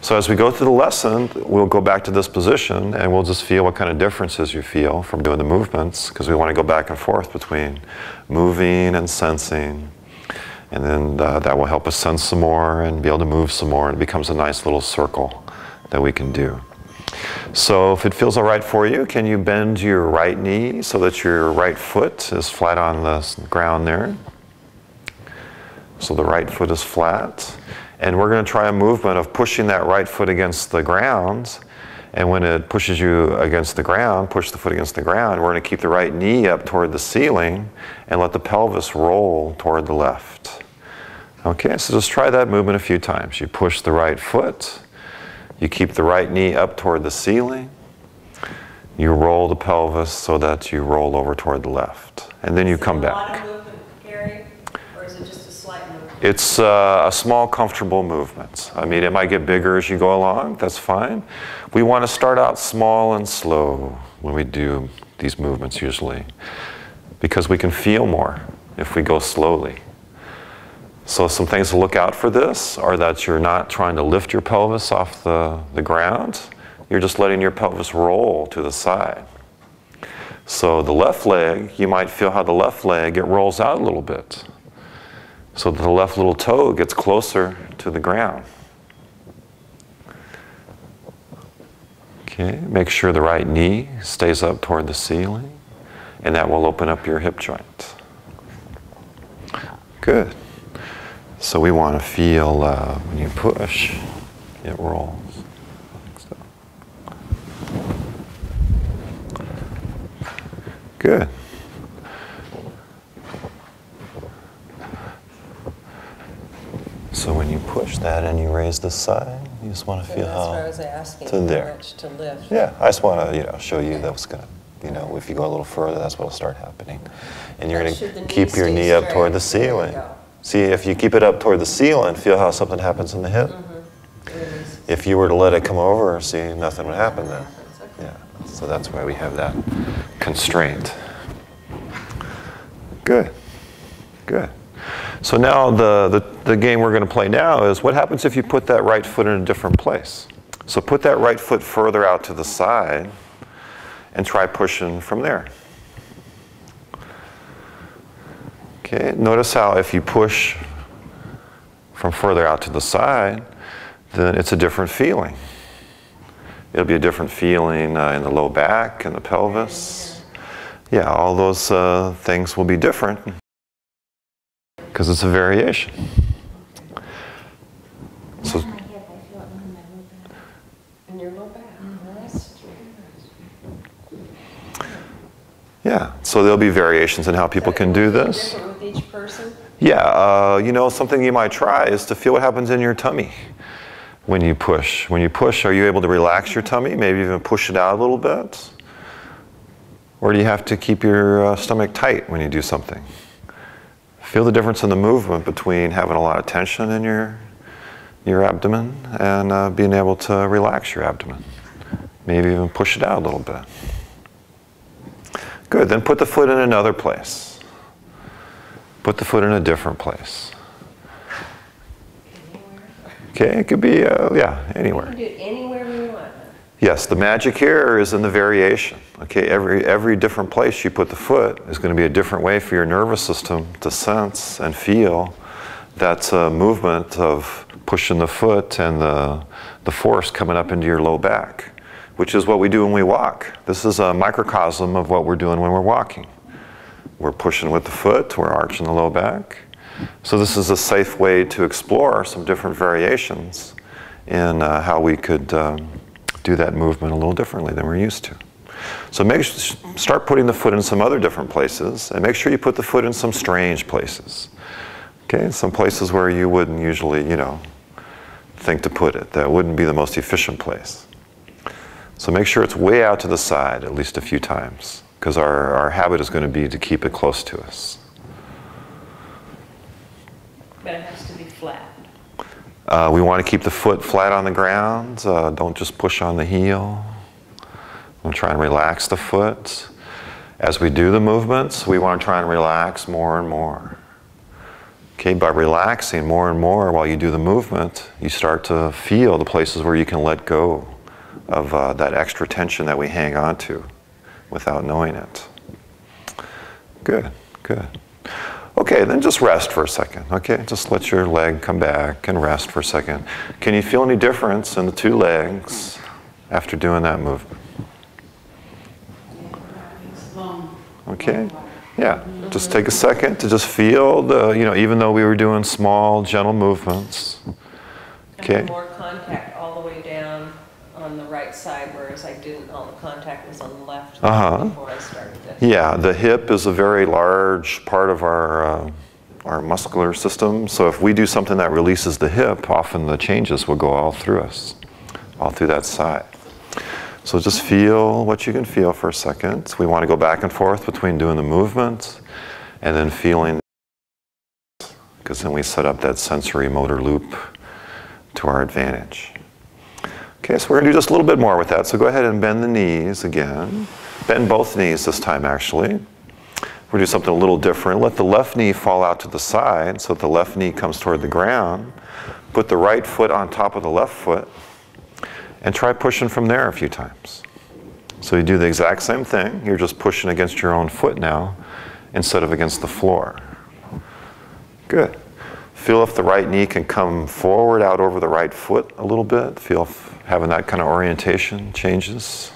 So as we go through the lesson, we'll go back to this position and we'll just feel what kind of differences you feel from doing the movements, because we want to go back and forth between moving and sensing. And then that will help us sense some more and be able to move some more, and it becomes a nice little circle that we can do. So if it feels all right for you, can you bend your right knee so that your right foot is flat on the ground there? So the right foot is flat. And we're going to try a movement of pushing that right foot against the ground. And when it pushes you against the ground, push the foot against the ground, we're going to keep the right knee up toward the ceiling and let the pelvis roll toward the left. Okay, so just try that movement a few times. You push the right foot. You keep the right knee up toward the ceiling. You roll the pelvis so that you roll over toward the left. And then you come back. Is it a lot of movement, Gary? Or is it just a slight movement? It's a small, comfortable movement. I mean, it might get bigger as you go along. That's fine. We want to start out small and slow when we do these movements usually, because we can feel more if we go slowly. So some things to look out for this are that you're not trying to lift your pelvis off the ground. You're just letting your pelvis roll to the side. So the left leg, you might feel how the left leg, it rolls out a little bit. So the left little toe gets closer to the ground. Okay, make sure the right knee stays up toward the ceiling, and that will open up your hip joint. Good. So we want to feel when you push, it rolls. Good. So when you push that and you raise the side, you just want to feel That's how what I was asking, to how there. much to lift. Yeah, I just want to show you that's going to, if you go a little further, that's what will start happening. And you're going to keep your knee up toward the ceiling. See, if you keep it up toward the ceiling, feel how something happens in the hip. Mm-hmm. If you were to let it come over, see, nothing would happen then. Yeah, so that's why we have that constraint. Good, good. So now the game we're going to play now is what happens if you put that right foot in a different place. So put that right foot further out to the side and try pushing from there. Okay, notice how if you push from further out to the side, then it's a different feeling. It'll be a different feeling in the low back and the pelvis. Yeah, all those things will be different because it's a variation. So, in your low back. yeah, so there'll be variations in how people can do this. Different with each person? Yeah, something you might try is to feel what happens in your tummy when you push. When you push, are you able to relax your tummy? Maybe even push it out a little bit? Or do you have to keep your stomach tight when you do something? Feel the difference in the movement between having a lot of tension in your abdomen and being able to relax your abdomen. Maybe even push it out a little bit. Good, then put the foot in another place. Put the foot in a different place. Okay, it could be, anywhere. We can do it anywhere we want. Yes, the magic here is in the variation. Okay, every different place you put the foot is going to be a different way for your nervous system to sense and feel that movement of pushing the foot and the force coming up into your low back, which is what we do when we walk. This is a microcosm of what we're doing when we're walking. We're pushing with the foot, we're arching the low back. So this is a safe way to explore some different variations in how we could do that movement a little differently than we're used to. So start putting the foot in some other different places, and make sure you put the foot in some strange places. Okay, some places where you wouldn't usually, think to put it. That wouldn't be the most efficient place. So make sure it's way out to the side at least a few times, because our habit is going to be to keep it close to us. But it has to be flat. We want to keep the foot flat on the ground. Don't just push on the heel. We'll try and relax the foot. As we do the movements, we want to try and relax more and more. Okay, by relaxing more and more while you do the movement, you start to feel the places where you can let go of that extra tension that we hang on to without knowing it. Good, good. Okay, then just rest for a second, okay? Just let your leg come back and rest for a second. Can you feel any difference in the two legs after doing that movement? Okay, yeah. Just take a second to just feel the, even though we were doing small, gentle movements. Okay. And more contact all the way down on the right side, whereas I didn't, all the contact was on the left before I started this. Yeah, the hip is a very large part of our muscular system. So if we do something that releases the hip, often the changes will go all through us, all through that side. So just feel what you can feel for a second. We want to go back and forth between doing the movement and then feeling, because then we set up that sensory motor loop to our advantage. Okay, so we're going to do just a little bit more with that. So go ahead and bend the knees again. Bend both knees this time, actually. We're going to do something a little different. Let the left knee fall out to the side so that the left knee comes toward the ground. Put the right foot on top of the left foot and try pushing from there a few times. So you do the exact same thing. You're just pushing against your own foot now instead of against the floor. Good. Feel if the right knee can come forward out over the right foot a little bit. Feel if having that kind of orientation changes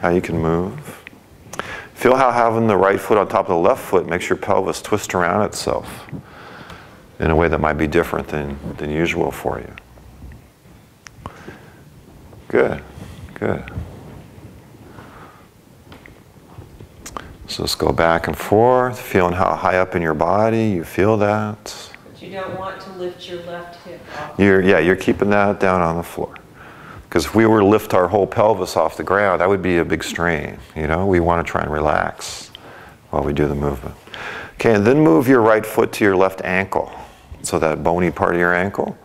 how you can move. Feel how having the right foot on top of the left foot makes your pelvis twist around itself in a way that might be different than usual for you. Good, good. So just go back and forth, feeling how high up in your body you feel that. But you don't want to lift your left hip off. You're keeping that down on the floor. Because if we were to lift our whole pelvis off the ground, that would be a big strain. We want to try and relax while we do the movement. Okay, and then move your right foot to your left ankle. So that bony part of your ankle.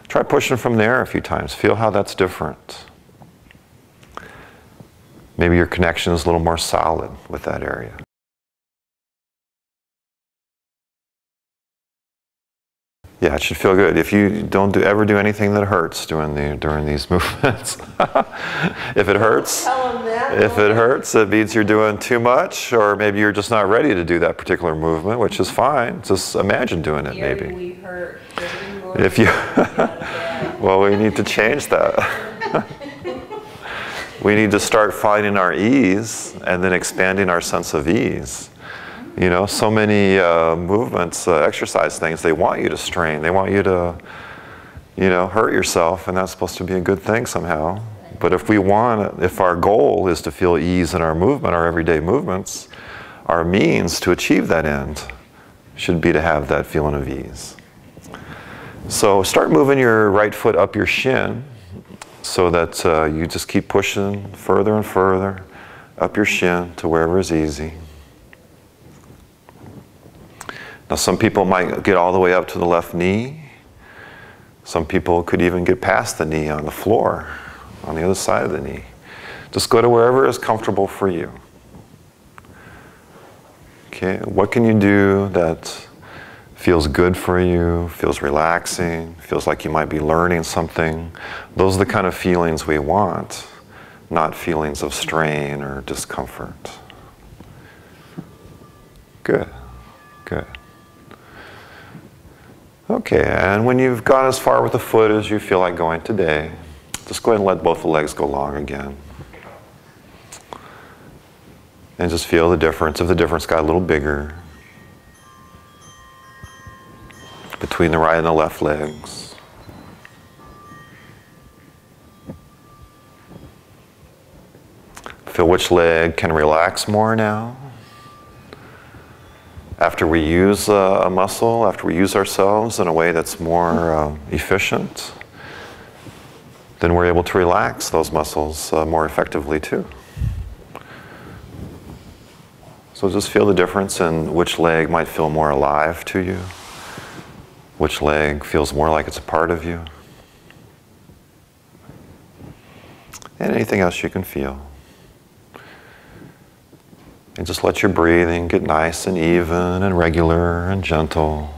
Try pushing from there a few times. Feel how that's different. Maybe your connection is a little more solid with that area. Yeah, it should feel good. If you don't ever do anything that hurts during these movements, if it hurts, it means you're doing too much, or maybe you're just not ready to do that particular movement, which is fine. Just imagine doing it, maybe. We hurt. If you, well, we need to change that. We need to start finding our ease and then expanding our sense of ease. So many movements, exercise things, they want you to strain. They want you to, hurt yourself, and that's supposed to be a good thing somehow. But if our goal is to feel ease in our movement, our everyday movements, our means to achieve that end should be to have that feeling of ease. So start moving your right foot up your shin so that you just keep pushing further and further up your shin to wherever is easy. Now some people might get all the way up to the left knee. Some people could even get past the knee on the floor, on the other side of the knee. Just go to wherever is comfortable for you. Okay, what can you do that feels good for you, feels relaxing, feels like you might be learning something? Those are the kind of feelings we want, not feelings of strain or discomfort. Good, good. Okay, and when you've gone as far with the foot as you feel like going today, just go ahead and let both the legs go long again. And just feel the difference. If the difference got a little bigger between the right and the left legs. Feel which leg can relax more now. After we use a muscle, after we use ourselves in a way that's more efficient, then we're able to relax those muscles more effectively too. So just feel the difference in which leg might feel more alive to you, which leg feels more like it's a part of you, and anything else you can feel. And just let your breathing get nice and even and regular and gentle.